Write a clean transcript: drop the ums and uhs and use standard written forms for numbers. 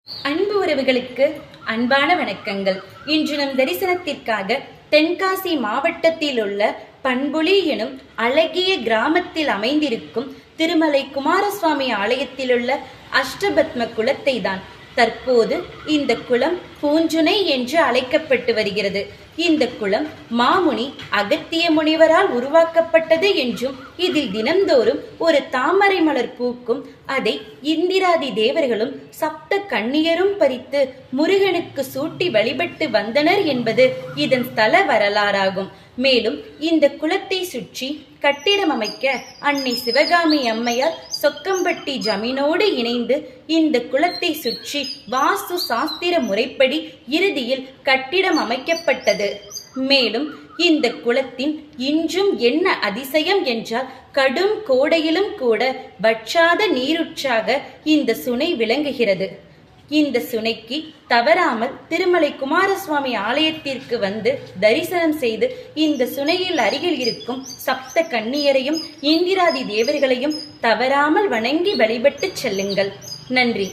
அன்பு உறவுகளுக்கு அன்பான வணக்கங்கள். இன்று நம் தரிசனத்திற்காக தென்காசி மாவட்டத்தில் உள்ள பண்புலி எனும் அழகிய கிராமத்தில் அமைந்திருக்கும் திருமலை குமாரசுவாமி ஆலயத்திலுள்ள அஷ்டபத்ம குளத்தை தான். தற்போது இந்த குளம் பூஞ்சுனை என்று அழைக்கப்பட்டு வருகிறது. இந்த குளம் மாமுனி அகத்திய முனிவரால் உருவாக்கப்பட்டது என்றும், இதில் தினந்தோறும் ஒரு தாமரை மலர் பூக்கும். அதை இந்திராதி தேவர்களும் சப்த கன்னியரும் பறித்து முருகனுக்கு சூட்டி வழிபட்டு வந்தனர் என்பது இதன் ஸ்தல வரலாறாகும். மேலும் இந்த குளத்தை சுற்றி கட்டிடம் அமைக்க அன்னை சிவகாமி அம்மையார் சொக்கம்பட்டி ஜமீனோடு இணைந்து இந்த குளத்தை சுற்றி வாஸ்து சாஸ்திர முறைப்படி இறுதியில் கட்டிடம் அமைக்கப்பட்டது. மேலும் இந்த குளத்தின் இன்றும் என்ன அதிசயம் என்றால், கடும் கோடையிலும் கூட வற்றாத நீருற்றாக இந்த சுனை விளங்குகிறது. இந்த சுனைக்கு தவறாமல் திருமலை குமாரசுவாமி ஆலயத்திற்கு வந்து தரிசனம் செய்து இந்த சுனையில் அருகில் இருக்கும் சப்த கன்னியரையும் இந்திராதி தேவர்களையும் தவறாமல் வணங்கி வழிபட்டு செல்லுங்கள். நன்றி.